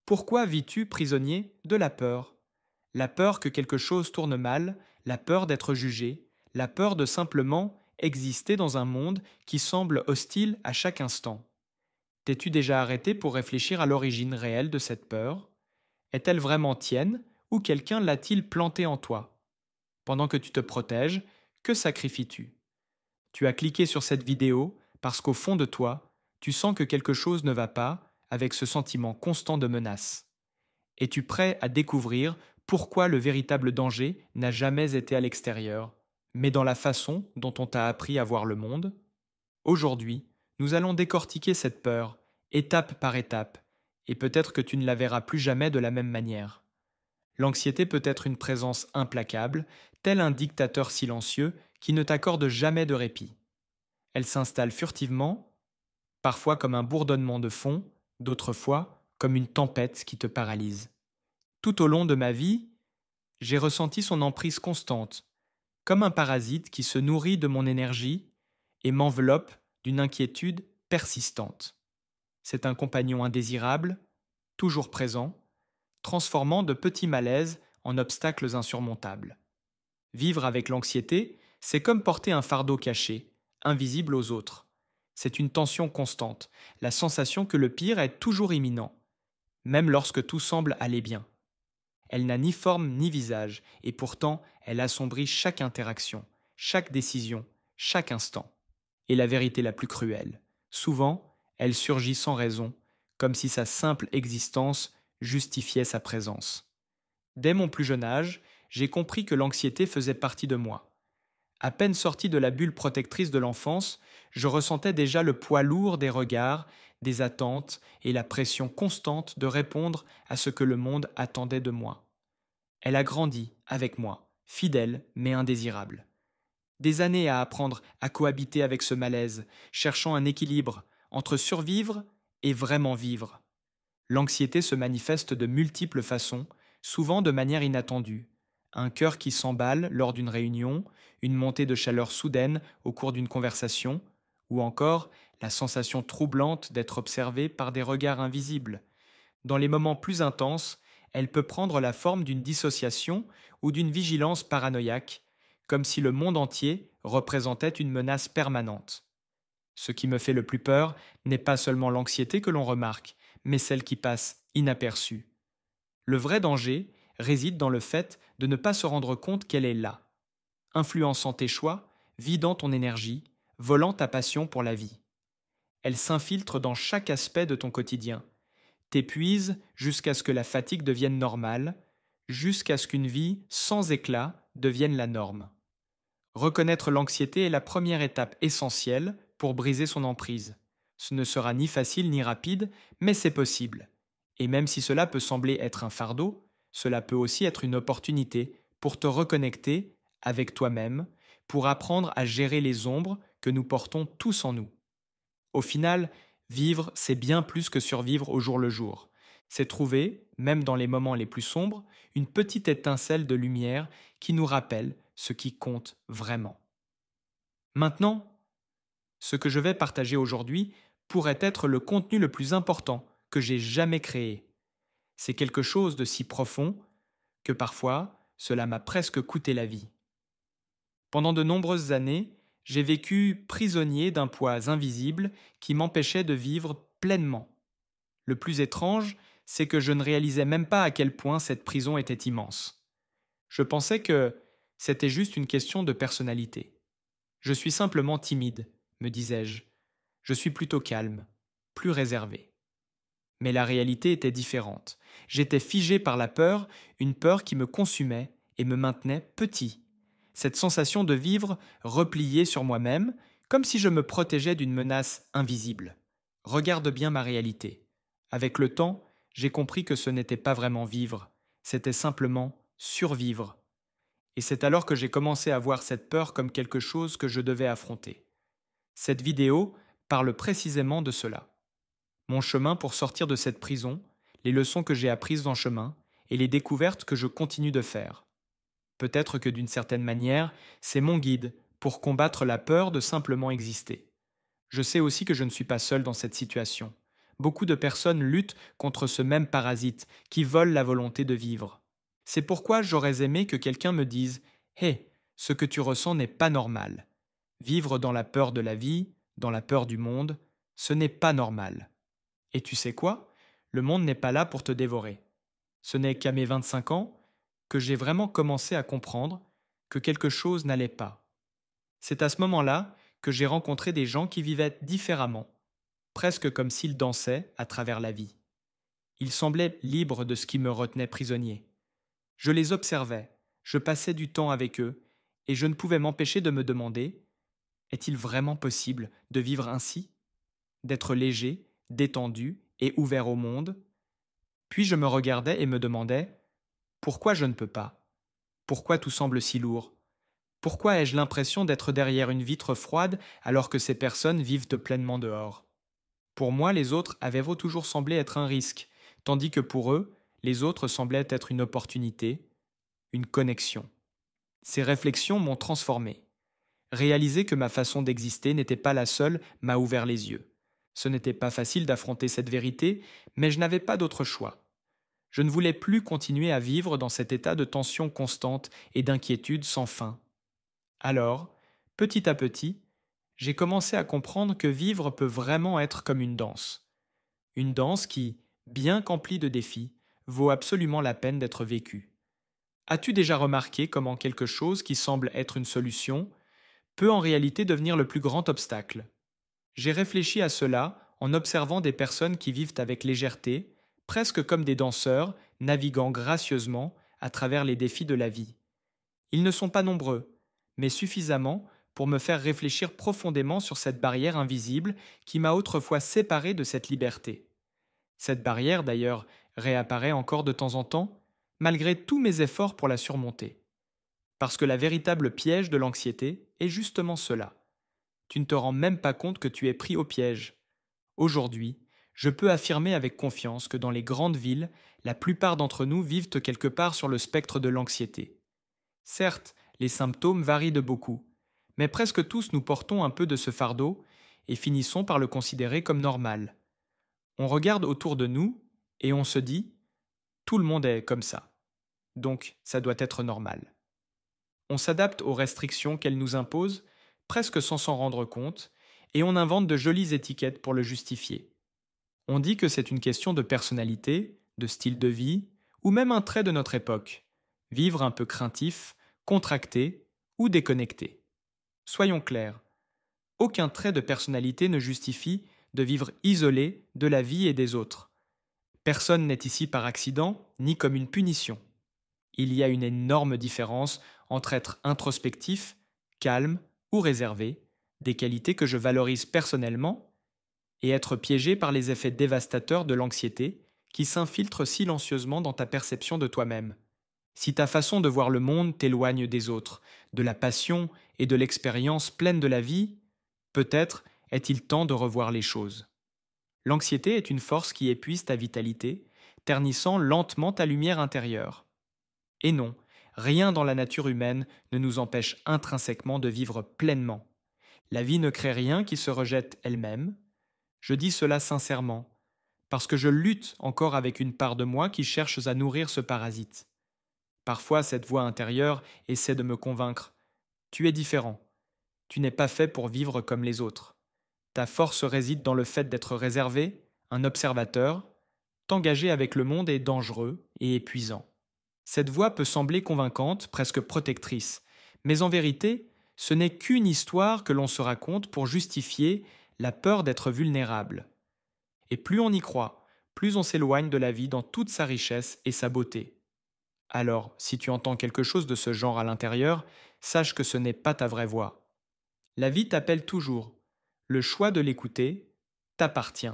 Pourquoi vis-tu prisonnier de la peur? La peur que quelque chose tourne mal, la peur d'être jugé, la peur de simplement exister dans un monde qui semble hostile à chaque instant. T'es-tu déjà arrêté pour réfléchir à l'origine réelle de cette peur? Est-elle vraiment tienne ou quelqu'un l'a-t-il plantée en toi? Pendant que tu te protèges, que sacrifies-tu? Tu as cliqué sur cette vidéo parce qu'au fond de toi, tu sens que quelque chose ne va pas avec ce sentiment constant de menace. Es-tu prêt à découvrir pourquoi le véritable danger n'a jamais été à l'extérieur, mais dans la façon dont on t'a appris à voir le monde? Aujourd'hui, nous allons décortiquer cette peur, étape par étape, et peut-être que tu ne la verras plus jamais de la même manière. L'anxiété peut être une présence implacable, tel un dictateur silencieux qui ne t'accorde jamais de répit. Elle s'installe furtivement, parfois comme un bourdonnement de fond, d'autres fois comme une tempête qui te paralyse. Tout au long de ma vie, j'ai ressenti son emprise constante, comme un parasite qui se nourrit de mon énergie et m'enveloppe d'une inquiétude persistante. C'est un compagnon indésirable, toujours présent, transformant de petits malaises en obstacles insurmontables. Vivre avec l'anxiété, c'est comme porter un fardeau caché, invisible aux autres. C'est une tension constante, la sensation que le pire est toujours imminent, même lorsque tout semble aller bien. Elle n'a ni forme ni visage, et pourtant elle assombrit chaque interaction, chaque décision, chaque instant. Et la vérité la plus cruelle, souvent, elle surgit sans raison, comme si sa simple existence justifiait sa présence. Dès mon plus jeune âge, j'ai compris que l'anxiété faisait partie de moi. À peine sorti de la bulle protectrice de l'enfance, je ressentais déjà le poids lourd des regards, des attentes et la pression constante de répondre à ce que le monde attendait de moi. Elle a grandi avec moi, fidèle mais indésirable. Des années à apprendre à cohabiter avec ce malaise, cherchant un équilibre entre survivre et vraiment vivre. L'anxiété se manifeste de multiples façons, souvent de manière inattendue. Un cœur qui s'emballe lors d'une réunion, une montée de chaleur soudaine au cours d'une conversation, ou encore la sensation troublante d'être observé par des regards invisibles. Dans les moments plus intenses, elle peut prendre la forme d'une dissociation ou d'une vigilance paranoïaque, comme si le monde entier représentait une menace permanente. Ce qui me fait le plus peur n'est pas seulement l'anxiété que l'on remarque, mais celle qui passe inaperçue. Le vrai danger réside dans le fait de ne pas se rendre compte qu'elle est là, influençant tes choix, vidant ton énergie, volant ta passion pour la vie. Elle s'infiltre dans chaque aspect de ton quotidien, t'épuise jusqu'à ce que la fatigue devienne normale, jusqu'à ce qu'une vie sans éclat devienne la norme. Reconnaître l'anxiété est la première étape essentielle pour briser son emprise. Ce ne sera ni facile ni rapide, mais c'est possible. Et même si cela peut sembler être un fardeau, cela peut aussi être une opportunité pour te reconnecter avec toi-même, pour apprendre à gérer les ombres que nous portons tous en nous. Au final, vivre, c'est bien plus que survivre au jour le jour. C'est trouver, même dans les moments les plus sombres, une petite étincelle de lumière qui nous rappelle ce qui compte vraiment. Maintenant, ce que je vais partager aujourd'hui pourrait être le contenu le plus important que j'ai jamais créé. C'est quelque chose de si profond que parfois cela m'a presque coûté la vie. Pendant de nombreuses années, j'ai vécu prisonnier d'un poids invisible qui m'empêchait de vivre pleinement. Le plus étrange, c'est que je ne réalisais même pas à quel point cette prison était immense. Je pensais que c'était juste une question de personnalité. Je suis simplement timide, me disais-je. Je suis plutôt calme, plus réservé. Mais la réalité était différente. J'étais figé par la peur, une peur qui me consumait et me maintenait petit. Cette sensation de vivre replié sur moi-même, comme si je me protégeais d'une menace invisible. Regarde bien ma réalité. Avec le temps, j'ai compris que ce n'était pas vraiment vivre, c'était simplement survivre. Et c'est alors que j'ai commencé à voir cette peur comme quelque chose que je devais affronter. Cette vidéo parle précisément de cela. Mon chemin pour sortir de cette prison, les leçons que j'ai apprises en chemin et les découvertes que je continue de faire. Peut-être que d'une certaine manière, c'est mon guide pour combattre la peur de simplement exister. Je sais aussi que je ne suis pas seul dans cette situation. Beaucoup de personnes luttent contre ce même parasite qui vole la volonté de vivre. C'est pourquoi j'aurais aimé que quelqu'un me dise: Hé, ce que tu ressens n'est pas normal. Vivre dans la peur de la vie, dans la peur du monde, ce n'est pas normal. Et tu sais quoi? Le monde n'est pas là pour te dévorer. Ce n'est qu'à mes 25 ans que j'ai vraiment commencé à comprendre que quelque chose n'allait pas. C'est à ce moment-là que j'ai rencontré des gens qui vivaient différemment, presque comme s'ils dansaient à travers la vie. Ils semblaient libres de ce qui me retenait prisonnier. Je les observais, je passais du temps avec eux, et je ne pouvais m'empêcher de me demander: est-il vraiment possible de vivre ainsi? D'être léger, détendu et ouvert au monde? Puis je me regardais et me demandais: pourquoi je ne peux pas? Pourquoi tout semble si lourd? Pourquoi ai-je l'impression d'être derrière une vitre froide alors que ces personnes vivent pleinement dehors? Pour moi, les autres avaient toujours semblé être un risque, tandis que pour eux, les autres semblaient être une opportunité, une connexion. Ces réflexions m'ont transformé. Réaliser que ma façon d'exister n'était pas la seule m'a ouvert les yeux. Ce n'était pas facile d'affronter cette vérité, mais je n'avais pas d'autre choix. Je ne voulais plus continuer à vivre dans cet état de tension constante et d'inquiétude sans fin. Alors, petit à petit, j'ai commencé à comprendre que vivre peut vraiment être comme une danse. Une danse qui, bien qu'emplie de défis, vaut absolument la peine d'être vécue. As-tu déjà remarqué comment quelque chose qui semble être une solution peut en réalité devenir le plus grand obstacle? J'ai réfléchi à cela en observant des personnes qui vivent avec légèreté, presque comme des danseurs, naviguant gracieusement à travers les défis de la vie. Ils ne sont pas nombreux, mais suffisamment pour me faire réfléchir profondément sur cette barrière invisible qui m'a autrefois séparé de cette liberté. Cette barrière, d'ailleurs, réapparaît encore de temps en temps, malgré tous mes efforts pour la surmonter. Parce que la véritable piège de l'anxiété est justement cela. Tu ne te rends même pas compte que tu es pris au piège. Aujourd'hui, je peux affirmer avec confiance que dans les grandes villes, la plupart d'entre nous vivent quelque part sur le spectre de l'anxiété. Certes, les symptômes varient de beaucoup, mais presque tous nous portons un peu de ce fardeau et finissons par le considérer comme normal. On regarde autour de nous et on se dit: tout le monde est comme ça, donc ça doit être normal. On s'adapte aux restrictions qu'elles nous imposent, presque sans s'en rendre compte, et on invente de jolies étiquettes pour le justifier. On dit que c'est une question de personnalité, de style de vie, ou même un trait de notre époque. Vivre un peu craintif, contracté ou déconnecté. Soyons clairs, aucun trait de personnalité ne justifie de vivre isolé de la vie et des autres. Personne n'est ici par accident, ni comme une punition. Il y a une énorme différence entre être introspectif, calme ou réservé, des qualités que je valorise personnellement, et être piégé par les effets dévastateurs de l'anxiété qui s'infiltrent silencieusement dans ta perception de toi-même. Si ta façon de voir le monde t'éloigne des autres, de la passion et de l'expérience pleine de la vie, peut-être est-il temps de revoir les choses. L'anxiété est une force qui épuise ta vitalité, ternissant lentement ta lumière intérieure. Et non, rien dans la nature humaine ne nous empêche intrinsèquement de vivre pleinement. La vie ne crée rien qui se rejette elle-même. Je dis cela sincèrement, parce que je lutte encore avec une part de moi qui cherche à nourrir ce parasite. Parfois, cette voix intérieure essaie de me convaincre: tu es différent, tu n'es pas fait pour vivre comme les autres. Ta force réside dans le fait d'être réservé, un observateur. T'engager avec le monde est dangereux et épuisant. Cette voix peut sembler convaincante, presque protectrice, mais en vérité, ce n'est qu'une histoire que l'on se raconte pour justifier la peur d'être vulnérable. Et plus on y croit, plus on s'éloigne de la vie dans toute sa richesse et sa beauté. Alors, si tu entends quelque chose de ce genre à l'intérieur, sache que ce n'est pas ta vraie voix. La vie t'appelle toujours. Le choix de l'écouter t'appartient.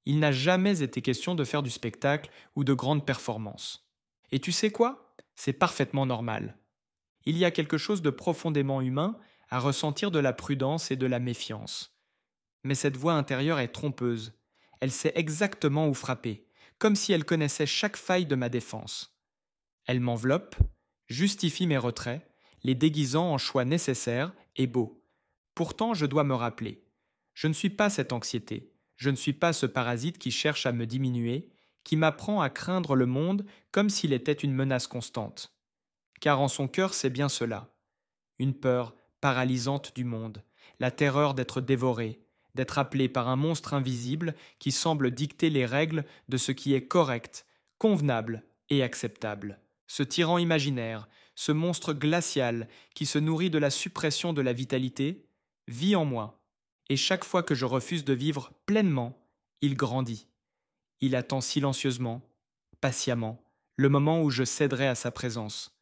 Il n'a jamais été question de faire du spectacle ou de grandes performances. Et tu sais quoi? C'est parfaitement normal. Il y a quelque chose de profondément humain à ressentir de la prudence et de la méfiance. Mais cette voix intérieure est trompeuse. Elle sait exactement où frapper, comme si elle connaissait chaque faille de ma défense. Elle m'enveloppe, justifie mes retraits, les déguisant en choix nécessaires et beaux. Pourtant, je dois me rappeler. Je ne suis pas cette anxiété. Je ne suis pas ce parasite qui cherche à me diminuer, qui m'apprend à craindre le monde comme s'il était une menace constante. Car en son cœur, c'est bien cela, une peur paralysante du monde, la terreur d'être dévoré, d'être appelé par un monstre invisible qui semble dicter les règles de ce qui est correct, convenable et acceptable. Ce tyran imaginaire, ce monstre glacial qui se nourrit de la suppression de la vitalité, vit en moi, et chaque fois que je refuse de vivre pleinement, il grandit. Il attend silencieusement, patiemment, le moment où je céderai à sa présence.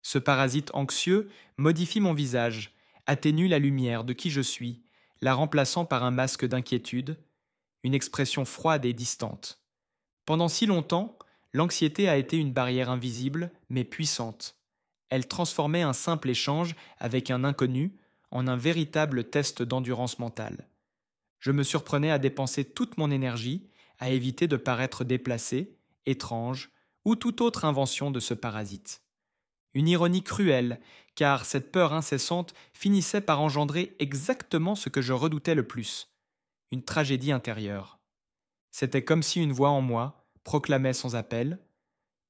Ce parasite anxieux modifie mon visage, atténue la lumière de qui je suis, la remplaçant par un masque d'inquiétude, une expression froide et distante. Pendant si longtemps, l'anxiété a été une barrière invisible, mais puissante. Elle transformait un simple échange avec un inconnu en un véritable test d'endurance mentale. Je me surprenais à dépenser toute mon énergie à éviter de paraître déplacé, étrange ou toute autre invention de ce parasite. Une ironie cruelle, car cette peur incessante finissait par engendrer exactement ce que je redoutais le plus, une tragédie intérieure. C'était comme si une voix en moi proclamait sans appel: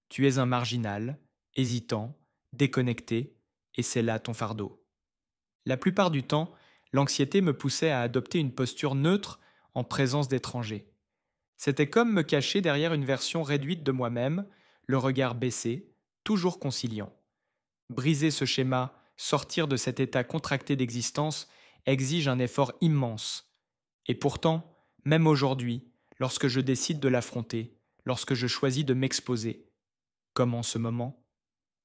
Tu es un marginal, hésitant, déconnecté, et c'est là ton fardeau. La plupart du temps, l'anxiété me poussait à adopter une posture neutre en présence d'étrangers. C'était comme me cacher derrière une version réduite de moi-même, le regard baissé, toujours conciliant. Briser ce schéma, sortir de cet état contracté d'existence, exige un effort immense. Et pourtant, même aujourd'hui, lorsque je décide de l'affronter, lorsque je choisis de m'exposer, comme en ce moment,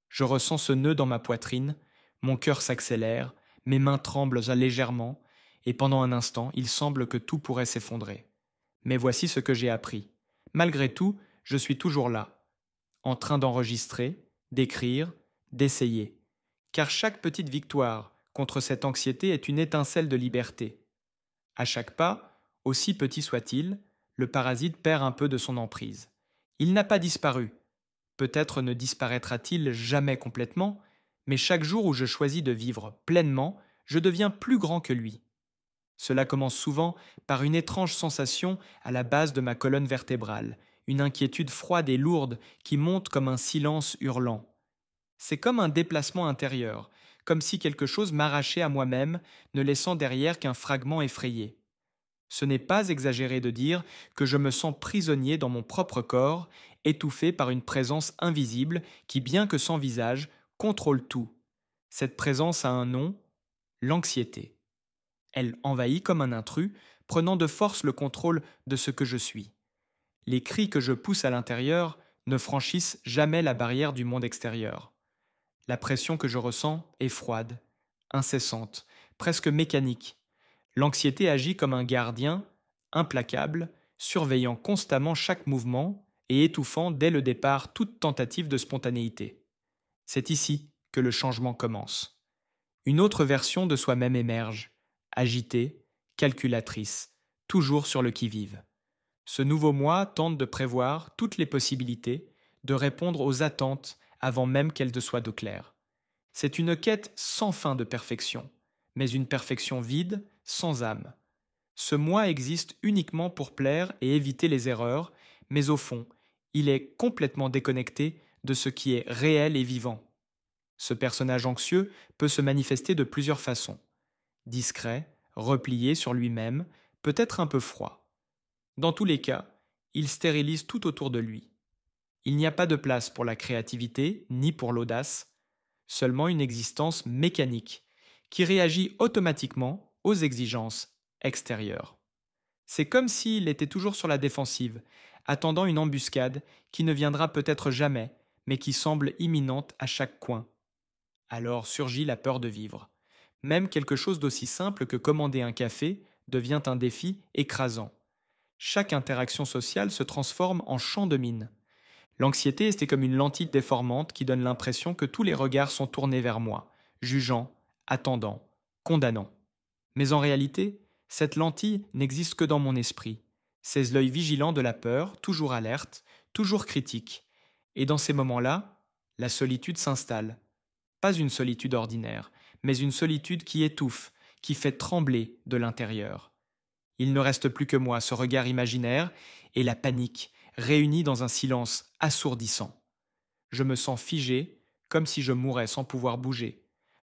je ressens ce nœud dans ma poitrine, mon cœur s'accélère, mes mains tremblent légèrement, et pendant un instant, il semble que tout pourrait s'effondrer. Mais voici ce que j'ai appris. Malgré tout, je suis toujours là, en train d'enregistrer, d'écrire, d'essayer. Car chaque petite victoire contre cette anxiété est une étincelle de liberté. À chaque pas, aussi petit soit-il, le parasite perd un peu de son emprise. Il n'a pas disparu. Peut-être ne disparaîtra-t-il jamais complètement, mais chaque jour où je choisis de vivre pleinement, je deviens plus grand que lui. Cela commence souvent par une étrange sensation à la base de ma colonne vertébrale, une inquiétude froide et lourde qui monte comme un silence hurlant. C'est comme un déplacement intérieur, comme si quelque chose m'arrachait à moi-même, ne laissant derrière qu'un fragment effrayé. Ce n'est pas exagéré de dire que je me sens prisonnier dans mon propre corps, étouffé par une présence invisible qui, bien que sans visage, contrôle tout. Cette présence a un nom, l'anxiété. Elle envahit comme un intrus, prenant de force le contrôle de ce que je suis. Les cris que je pousse à l'intérieur ne franchissent jamais la barrière du monde extérieur. La pression que je ressens est froide, incessante, presque mécanique. L'anxiété agit comme un gardien, implacable, surveillant constamment chaque mouvement et étouffant dès le départ toute tentative de spontanéité. C'est ici que le changement commence. Une autre version de soi-même émerge, agitée, calculatrice, toujours sur le qui-vive. Ce nouveau moi tente de prévoir toutes les possibilités, de répondre aux attentes avant même qu'elles ne soient de claires. C'est une quête sans fin de perfection, mais une perfection vide, sans âme. Ce moi existe uniquement pour plaire et éviter les erreurs, mais au fond, il est complètement déconnecté de ce qui est réel et vivant. Ce personnage anxieux peut se manifester de plusieurs façons. Discret, replié sur lui-même, peut-être un peu froid. Dans tous les cas, il stérilise tout autour de lui. Il n'y a pas de place pour la créativité ni pour l'audace, seulement une existence mécanique qui réagit automatiquement aux exigences extérieures. C'est comme s'il était toujours sur la défensive, attendant une embuscade qui ne viendra peut-être jamais, mais qui semble imminente à chaque coin. Alors surgit la peur de vivre. Même quelque chose d'aussi simple que commander un café devient un défi écrasant. Chaque interaction sociale se transforme en champ de mine. L'anxiété, c'est comme une lentille déformante qui donne l'impression que tous les regards sont tournés vers moi, jugeant, attendant, condamnant. Mais en réalité, cette lentille n'existe que dans mon esprit. C'est l'œil vigilant de la peur, toujours alerte, toujours critique. Et dans ces moments-là, la solitude s'installe. Pas une solitude ordinaire, mais une solitude qui étouffe, qui fait trembler de l'intérieur. Il ne reste plus que moi, ce regard imaginaire, et la panique, réunie dans un silence assourdissant. Je me sens figé, comme si je mourais sans pouvoir bouger.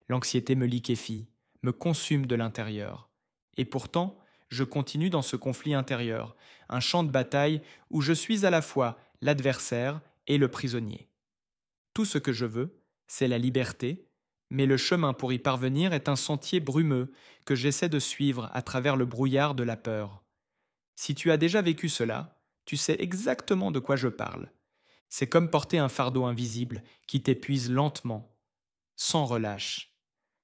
L'anxiété me liquéfie, me consume de l'intérieur. Et pourtant, je continue dans ce conflit intérieur, un champ de bataille où je suis à la fois l'adversaire et le prisonnier. Tout ce que je veux, c'est la liberté, mais le chemin pour y parvenir est un sentier brumeux que j'essaie de suivre à travers le brouillard de la peur. Si tu as déjà vécu cela, tu sais exactement de quoi je parle. C'est comme porter un fardeau invisible qui t'épuise lentement, sans relâche.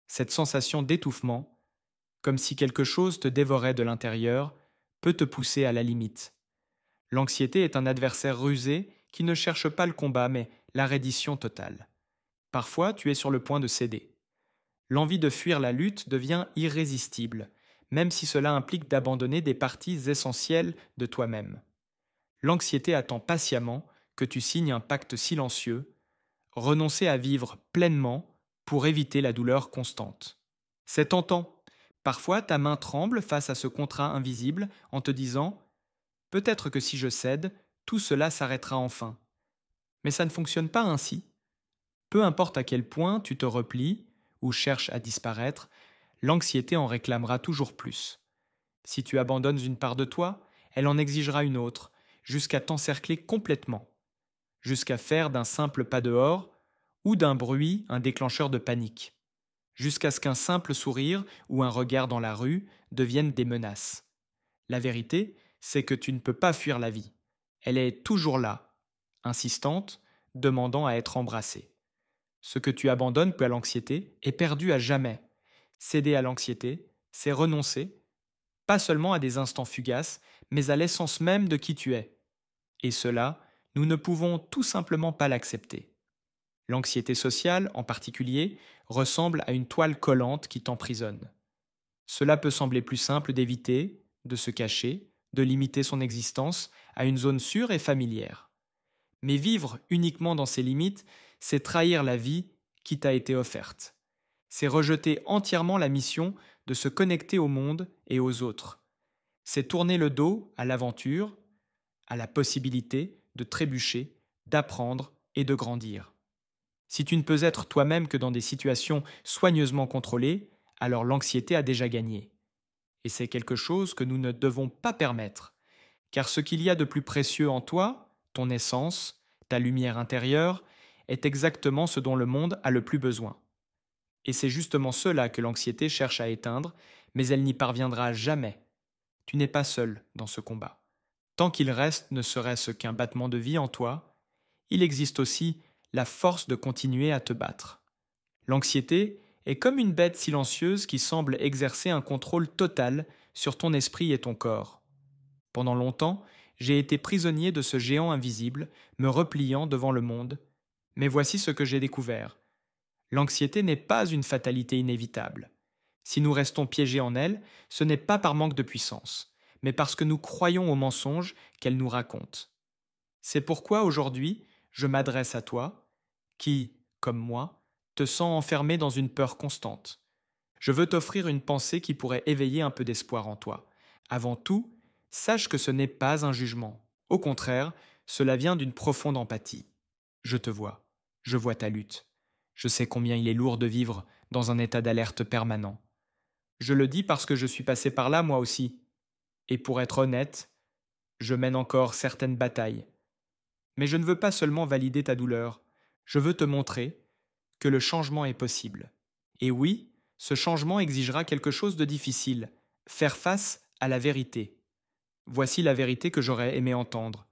Cette sensation d'étouffement, comme si quelque chose te dévorait de l'intérieur, peut te pousser à la limite. L'anxiété est un adversaire rusé qui ne cherche pas le combat mais la reddition totale. Parfois, tu es sur le point de céder. L'envie de fuir la lutte devient irrésistible, même si cela implique d'abandonner des parties essentielles de toi-même. L'anxiété attend patiemment que tu signes un pacte silencieux, renoncer à vivre pleinement pour éviter la douleur constante. C'est tentant. Parfois, ta main tremble face à ce contrat invisible en te disant « Peut-être que si je cède, tout cela s'arrêtera enfin. » Mais ça ne fonctionne pas ainsi. Peu importe à quel point tu te replies ou cherches à disparaître, l'anxiété en réclamera toujours plus. Si tu abandonnes une part de toi, elle en exigera une autre, jusqu'à t'encercler complètement, jusqu'à faire d'un simple pas dehors ou d'un bruit un déclencheur de panique, jusqu'à ce qu'un simple sourire ou un regard dans la rue deviennent des menaces. La vérité, c'est que tu ne peux pas fuir la vie. Elle est toujours là, insistante, demandant à être embrassée. Ce que tu abandonnes à l'anxiété est perdu à jamais. Céder à l'anxiété, c'est renoncer, pas seulement à des instants fugaces, mais à l'essence même de qui tu es. Et cela, nous ne pouvons tout simplement pas l'accepter. L'anxiété sociale, en particulier, ressemble à une toile collante qui t'emprisonne. Cela peut sembler plus simple d'éviter, de se cacher, de limiter son existence à une zone sûre et familière. Mais vivre uniquement dans ses limites, c'est trahir la vie qui t'a été offerte. C'est rejeter entièrement la mission de se connecter au monde et aux autres. C'est tourner le dos à l'aventure, à la possibilité de trébucher, d'apprendre et de grandir. Si tu ne peux être toi-même que dans des situations soigneusement contrôlées, alors l'anxiété a déjà gagné. Et c'est quelque chose que nous ne devons pas permettre, car ce qu'il y a de plus précieux en toi, ton essence, ta lumière intérieure, est exactement ce dont le monde a le plus besoin. Et c'est justement cela que l'anxiété cherche à éteindre, mais elle n'y parviendra jamais. Tu n'es pas seul dans ce combat. Tant qu'il reste ne serait-ce qu'un battement de vie en toi, il existe aussi la force de continuer à te battre. L'anxiété est comme une bête silencieuse qui semble exercer un contrôle total sur ton esprit et ton corps. Pendant longtemps, j'ai été prisonnier de ce géant invisible, me repliant devant le monde. Mais voici ce que j'ai découvert. L'anxiété n'est pas une fatalité inévitable. Si nous restons piégés en elle, ce n'est pas par manque de puissance, mais parce que nous croyons aux mensonges qu'elle nous raconte. C'est pourquoi aujourd'hui, je m'adresse à toi, qui, comme moi, te sens enfermé dans une peur constante. Je veux t'offrir une pensée qui pourrait éveiller un peu d'espoir en toi. Avant tout, sache que ce n'est pas un jugement. Au contraire, cela vient d'une profonde empathie. Je te vois, je vois ta lutte. Je sais combien il est lourd de vivre dans un état d'alerte permanent. Je le dis parce que je suis passé par là moi aussi. Et pour être honnête, je mène encore certaines batailles. Mais je ne veux pas seulement valider ta douleur, je veux te montrer que le changement est possible. Et oui, ce changement exigera quelque chose de difficile, faire face à la vérité. Voici la vérité que j'aurais aimé entendre.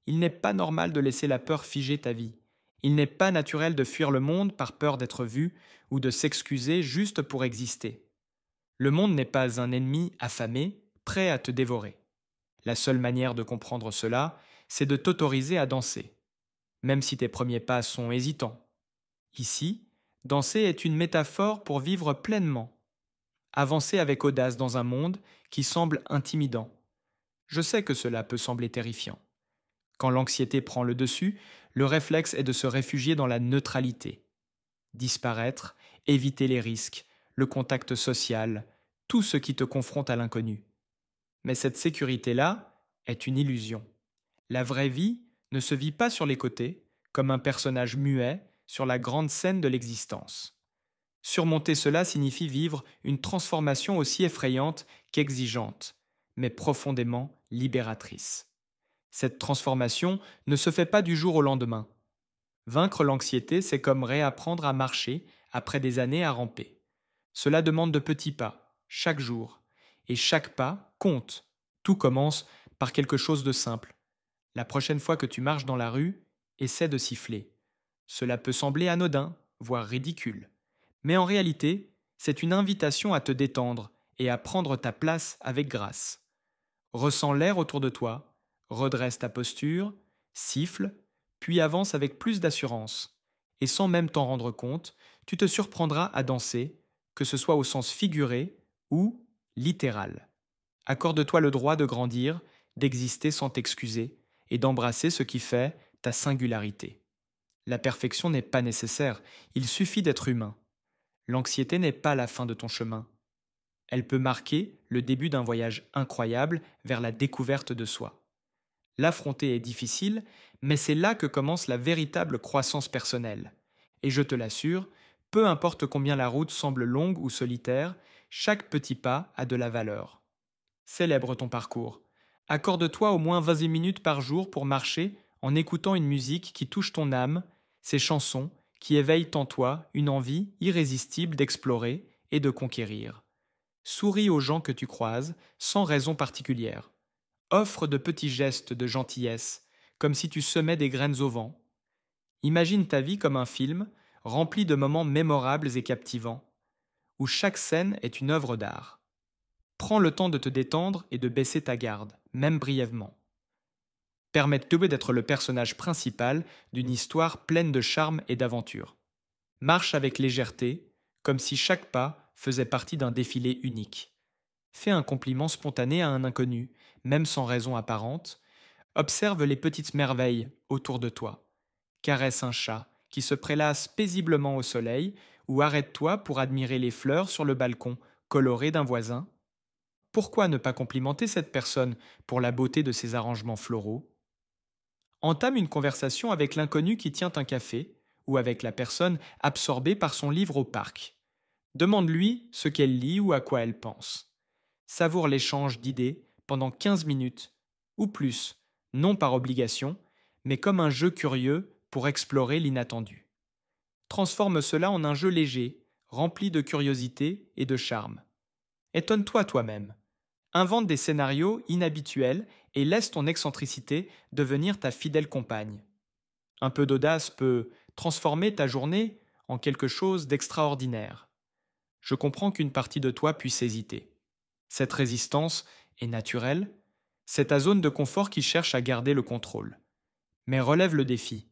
Il n'est pas normal de laisser la peur figer ta vie. Il n'est pas naturel de fuir le monde par peur d'être vu ou de s'excuser juste pour exister. Le monde n'est pas un ennemi affamé, prêt à te dévorer. La seule manière de comprendre cela, c'est de t'autoriser à danser, même si tes premiers pas sont hésitants. Ici, danser est une métaphore pour vivre pleinement, avancer avec audace dans un monde qui semble intimidant. Je sais que cela peut sembler terrifiant. Quand l'anxiété prend le dessus, le réflexe est de se réfugier dans la neutralité. Disparaître, éviter les risques, le contact social, tout ce qui te confronte à l'inconnu. Mais cette sécurité-là est une illusion. La vraie vie ne se vit pas sur les côtés, comme un personnage muet sur la grande scène de l'existence. Surmonter cela signifie vivre une transformation aussi effrayante qu'exigeante, mais profondément libératrice. Cette transformation ne se fait pas du jour au lendemain. Vaincre l'anxiété, c'est comme réapprendre à marcher après des années à ramper. Cela demande de petits pas, chaque jour, et chaque pas compte. Tout commence par quelque chose de simple. La prochaine fois que tu marches dans la rue, essaie de siffler. Cela peut sembler anodin, voire ridicule. Mais en réalité, c'est une invitation à te détendre et à prendre ta place avec grâce. Ressens l'air autour de toi, redresse ta posture, siffle, puis avance avec plus d'assurance. Et sans même t'en rendre compte, tu te surprendras à danser, que ce soit au sens figuré ou littéral. Accorde-toi le droit de grandir, d'exister sans t'excuser et d'embrasser ce qui fait ta singularité. La perfection n'est pas nécessaire, il suffit d'être humain. L'anxiété n'est pas la fin de ton chemin. Elle peut marquer le début d'un voyage incroyable vers la découverte de soi. L'affronter est difficile, mais c'est là que commence la véritable croissance personnelle. Et je te l'assure, peu importe combien la route semble longue ou solitaire, chaque petit pas a de la valeur. Célèbre ton parcours. Accorde-toi au moins 20 minutes par jour pour marcher en écoutant une musique qui touche ton âme, ces chansons qui éveillent en toi une envie irrésistible d'explorer et de conquérir. Souris aux gens que tu croises, sans raison particulière. Offre de petits gestes de gentillesse, comme si tu semais des graines au vent. Imagine ta vie comme un film, rempli de moments mémorables et captivants, où chaque scène est une œuvre d'art. Prends le temps de te détendre et de baisser ta garde, même brièvement. Permets-toi d'être le personnage principal d'une histoire pleine de charme et d'aventure. Marche avec légèreté, comme si chaque pas faisait partie d'un défilé unique. Fais un compliment spontané à un inconnu, même sans raison apparente. Observe les petites merveilles autour de toi. Caresse un chat qui se prélasse paisiblement au soleil ou arrête-toi pour admirer les fleurs sur le balcon coloré d'un voisin. Pourquoi ne pas complimenter cette personne pour la beauté de ses arrangements floraux? Entame une conversation avec l'inconnu qui tient un café ou avec la personne absorbée par son livre au parc. Demande-lui ce qu'elle lit ou à quoi elle pense. Savoure l'échange d'idées pendant 15 minutes ou plus, non par obligation, mais comme un jeu curieux pour explorer l'inattendu. Transforme cela en un jeu léger, rempli de curiosité et de charme. Étonne-toi toi-même. Invente des scénarios inhabituels et laisse ton excentricité devenir ta fidèle compagne. Un peu d'audace peut transformer ta journée en quelque chose d'extraordinaire. Je comprends qu'une partie de toi puisse hésiter. Cette résistance est naturelle, c'est ta zone de confort qui cherche à garder le contrôle. Mais relève le défi.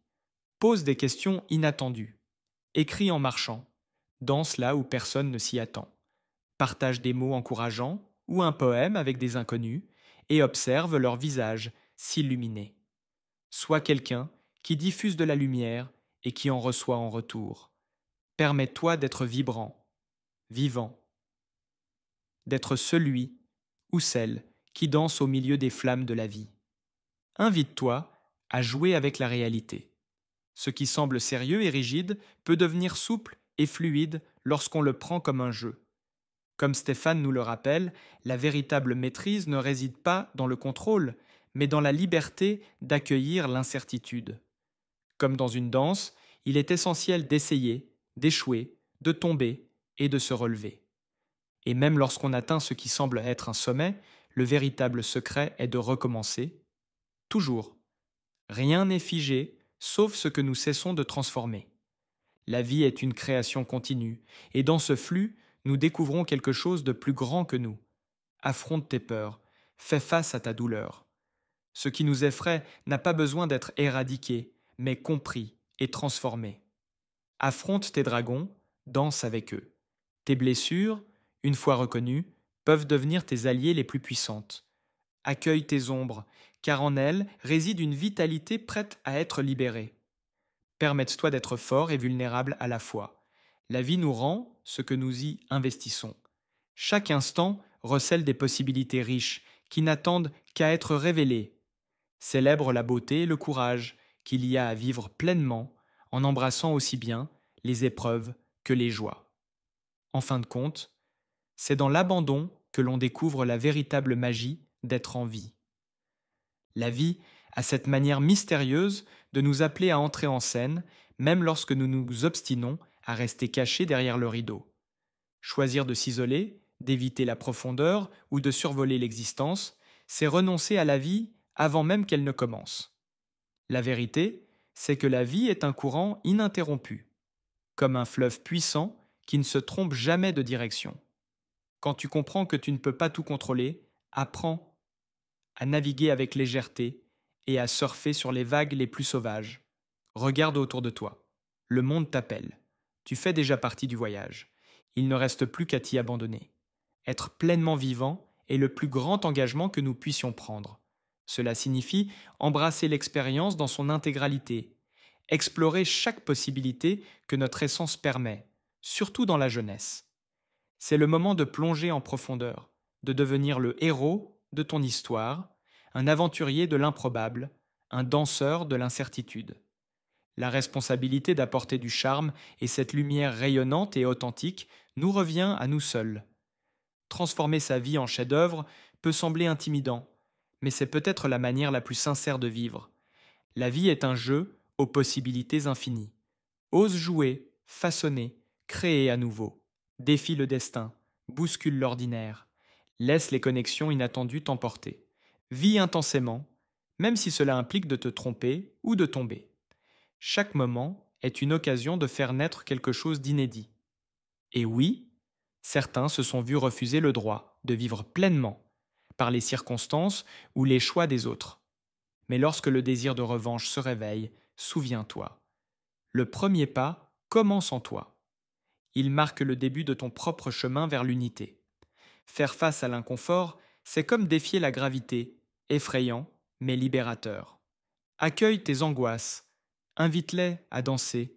Pose des questions inattendues. Écris en marchant. Danse là où personne ne s'y attend. Partage des mots encourageants ou un poème avec des inconnus et observe leur visage s'illuminer. Sois quelqu'un qui diffuse de la lumière et qui en reçoit en retour. Permets-toi d'être vibrant, vivant, d'être celui ou celle qui danse au milieu des flammes de la vie. Invite-toi à jouer avec la réalité. Ce qui semble sérieux et rigide peut devenir souple et fluide lorsqu'on le prend comme un jeu. Comme Stéphane nous le rappelle, la véritable maîtrise ne réside pas dans le contrôle, mais dans la liberté d'accueillir l'incertitude. Comme dans une danse, il est essentiel d'essayer, d'échouer, de tomber et de se relever. Et même lorsqu'on atteint ce qui semble être un sommet, le véritable secret est de recommencer, toujours. Rien n'est figé, sauf ce que nous cessons de transformer. La vie est une création continue, et dans ce flux, nous découvrons quelque chose de plus grand que nous. Affronte tes peurs, fais face à ta douleur. Ce qui nous effraie n'a pas besoin d'être éradiqué, mais compris et transformé. Affronte tes dragons, danse avec eux. Tes blessures, une fois reconnues, peuvent devenir tes alliés les plus puissantes. Accueille tes ombres, car en elles réside une vitalité prête à être libérée. Permette-toi d'être fort et vulnérable à la fois. La vie nous rend ce que nous y investissons. Chaque instant recèle des possibilités riches qui n'attendent qu'à être révélés. Célèbre la beauté et le courage qu'il y a à vivre pleinement en embrassant aussi bien les épreuves que les joies. En fin de compte, c'est dans l'abandon que l'on découvre la véritable magie d'être en vie. La vie a cette manière mystérieuse de nous appeler à entrer en scène, même lorsque nous nous obstinons à rester cachés derrière le rideau. Choisir de s'isoler, d'éviter la profondeur ou de survoler l'existence, c'est renoncer à la vie avant même qu'elle ne commence. La vérité, c'est que la vie est un courant ininterrompu, comme un fleuve puissant qui ne se trompe jamais de direction. Quand tu comprends que tu ne peux pas tout contrôler, apprends à naviguer avec légèreté et à surfer sur les vagues les plus sauvages. Regarde autour de toi. Le monde t'appelle. Tu fais déjà partie du voyage. Il ne reste plus qu'à t'y abandonner. Être pleinement vivant est le plus grand engagement que nous puissions prendre. Cela signifie embrasser l'expérience dans son intégralité, explorer chaque possibilité que notre essence permet, surtout dans la jeunesse. C'est le moment de plonger en profondeur, de devenir le héros de ton histoire, un aventurier de l'improbable, un danseur de l'incertitude. La responsabilité d'apporter du charme et cette lumière rayonnante et authentique nous revient à nous seuls. Transformer sa vie en chef-d'œuvre peut sembler intimidant, mais c'est peut-être la manière la plus sincère de vivre. La vie est un jeu aux possibilités infinies. Ose jouer, façonner, créer à nouveau. Défie le destin, bouscule l'ordinaire. Laisse les connexions inattendues t'emporter. Vis intensément, même si cela implique de te tromper ou de tomber. Chaque moment est une occasion de faire naître quelque chose d'inédit. Et oui, certains se sont vus refuser le droit de vivre pleinement par les circonstances ou les choix des autres. Mais lorsque le désir de revanche se réveille, souviens-toi. Le premier pas commence en toi. Il marque le début de ton propre chemin vers l'unité. Faire face à l'inconfort, c'est comme défier la gravité, effrayant mais libérateur. Accueille tes angoisses, invite-les à danser.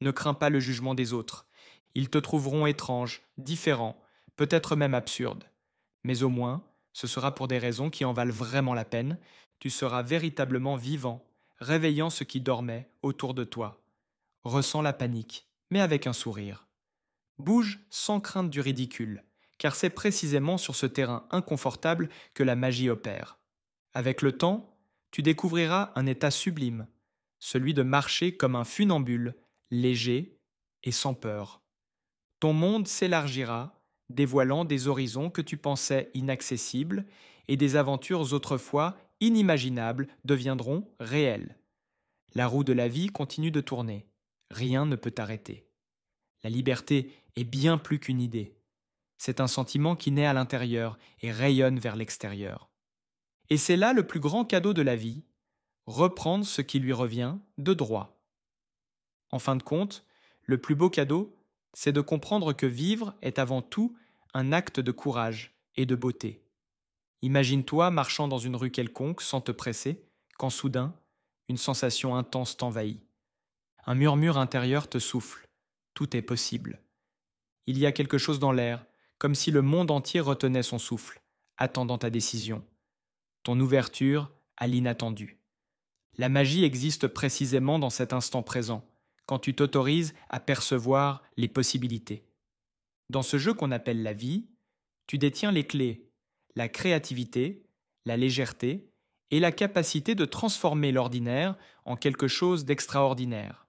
Ne crains pas le jugement des autres. Ils te trouveront étrange, différent, peut-être même absurde. Mais au moins, ce sera pour des raisons qui en valent vraiment la peine. Tu seras véritablement vivant, réveillant ce qui dormait autour de toi. Ressens la panique, mais avec un sourire. Bouge sans crainte du ridicule, car c'est précisément sur ce terrain inconfortable que la magie opère. Avec le temps, tu découvriras un état sublime, celui de marcher comme un funambule, léger et sans peur. Ton monde s'élargira, dévoilant des horizons que tu pensais inaccessibles, et des aventures autrefois inimaginables deviendront réelles. La roue de la vie continue de tourner. Rien ne peut t'arrêter. La liberté est bien plus qu'une idée. C'est un sentiment qui naît à l'intérieur et rayonne vers l'extérieur. Et c'est là le plus grand cadeau de la vie, reprendre ce qui lui revient de droit. En fin de compte, le plus beau cadeau, c'est de comprendre que vivre est avant tout un acte de courage et de beauté. Imagine-toi marchant dans une rue quelconque sans te presser, quand soudain, une sensation intense t'envahit. Un murmure intérieur te souffle. Tout est possible. Il y a quelque chose dans l'air, comme si le monde entier retenait son souffle, attendant ta décision. Ton ouverture à l'inattendu. La magie existe précisément dans cet instant présent, quand tu t'autorises à percevoir les possibilités. Dans ce jeu qu'on appelle la vie, tu détiens les clés, la créativité, la légèreté et la capacité de transformer l'ordinaire en quelque chose d'extraordinaire.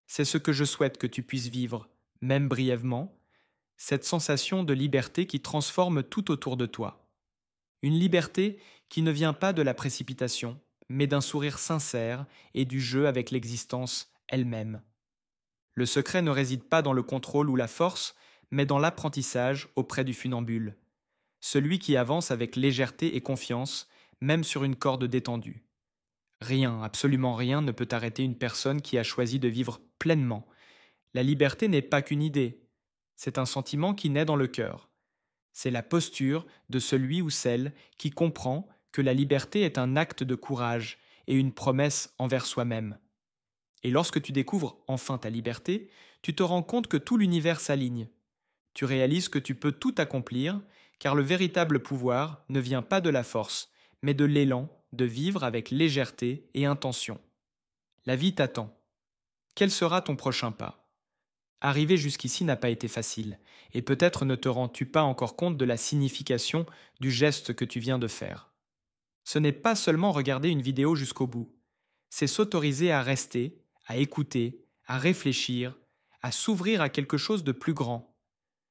C'est ce que je souhaite que tu puisses vivre, même brièvement, cette sensation de liberté qui transforme tout autour de toi. Une liberté qui ne vient pas de la précipitation, mais d'un sourire sincère et du jeu avec l'existence elle-même. Le secret ne réside pas dans le contrôle ou la force, mais dans l'apprentissage auprès du funambule. Celui qui avance avec légèreté et confiance, même sur une corde détendue. Rien, absolument rien ne peut arrêter une personne qui a choisi de vivre pleinement. La liberté n'est pas qu'une idée, c'est un sentiment qui naît dans le cœur. C'est la posture de celui ou celle qui comprend que la liberté est un acte de courage et une promesse envers soi-même. Et lorsque tu découvres enfin ta liberté, tu te rends compte que tout l'univers s'aligne. Tu réalises que tu peux tout accomplir, car le véritable pouvoir ne vient pas de la force, mais de l'élan de vivre avec légèreté et intention. La vie t'attend. Quel sera ton prochain pas? Arriver jusqu'ici n'a pas été facile, et peut-être ne te rends-tu pas encore compte de la signification du geste que tu viens de faire. Ce n'est pas seulement regarder une vidéo jusqu'au bout, c'est s'autoriser à rester, à écouter, à réfléchir, à s'ouvrir à quelque chose de plus grand.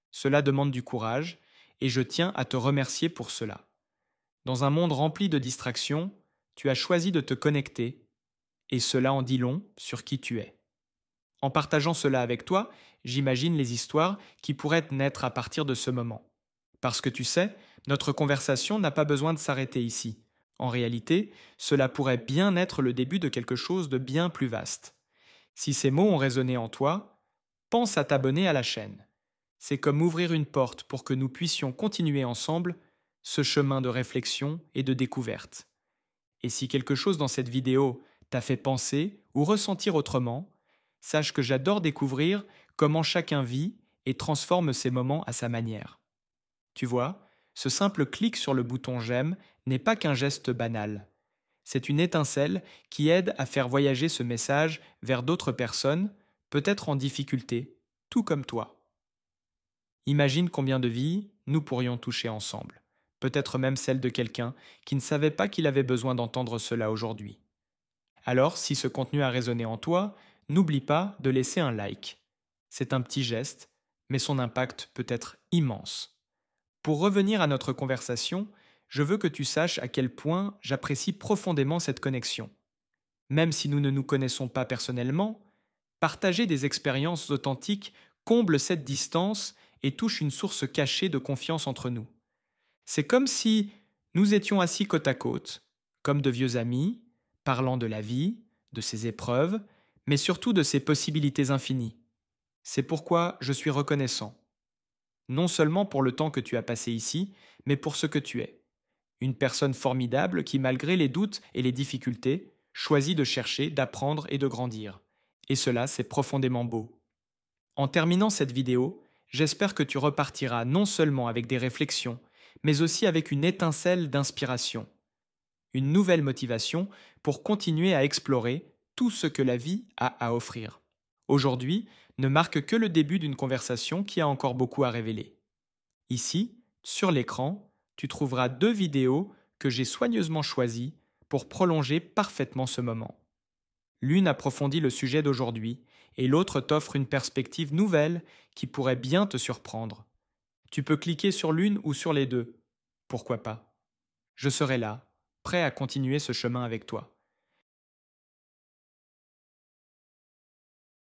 Cela demande du courage, et je tiens à te remercier pour cela. Dans un monde rempli de distractions, tu as choisi de te connecter, et cela en dit long sur qui tu es. En partageant cela avec toi, j'imagine les histoires qui pourraient naître à partir de ce moment. Parce que tu sais, notre conversation n'a pas besoin de s'arrêter ici. En réalité, cela pourrait bien être le début de quelque chose de bien plus vaste. Si ces mots ont résonné en toi, pense à t'abonner à la chaîne. C'est comme ouvrir une porte pour que nous puissions continuer ensemble ce chemin de réflexion et de découverte. Et si quelque chose dans cette vidéo t'a fait penser ou ressentir autrement, sache que j'adore découvrir comment chacun vit et transforme ses moments à sa manière. Tu vois, ce simple clic sur le bouton j'aime n'est pas qu'un geste banal. C'est une étincelle qui aide à faire voyager ce message vers d'autres personnes, peut-être en difficulté, tout comme toi. Imagine combien de vies nous pourrions toucher ensemble, peut-être même celle de quelqu'un qui ne savait pas qu'il avait besoin d'entendre cela aujourd'hui. Alors, si ce contenu a résonné en toi, n'oublie pas de laisser un like. C'est un petit geste, mais son impact peut être immense. Pour revenir à notre conversation, je veux que tu saches à quel point j'apprécie profondément cette connexion. Même si nous ne nous connaissons pas personnellement, partager des expériences authentiques comble cette distance et touche une source cachée de confiance entre nous. C'est comme si nous étions assis côte à côte, comme de vieux amis, parlant de la vie, de ses épreuves, mais surtout de ses possibilités infinies. C'est pourquoi je suis reconnaissant. Non seulement pour le temps que tu as passé ici, mais pour ce que tu es. Une personne formidable qui, malgré les doutes et les difficultés, choisit de chercher, d'apprendre et de grandir. Et cela, c'est profondément beau. En terminant cette vidéo, j'espère que tu repartiras non seulement avec des réflexions, mais aussi avec une étincelle d'inspiration. Une nouvelle motivation pour continuer à explorer tout ce que la vie a à offrir. Aujourd'hui ne marque que le début d'une conversation qui a encore beaucoup à révéler. Ici, sur l'écran, tu trouveras 2 vidéos que j'ai soigneusement choisies pour prolonger parfaitement ce moment. L'une approfondit le sujet d'aujourd'hui et l'autre t'offre une perspective nouvelle qui pourrait bien te surprendre. Tu peux cliquer sur l'une ou sur les deux. Pourquoi pas? Je serai là, prêt à continuer ce chemin avec toi.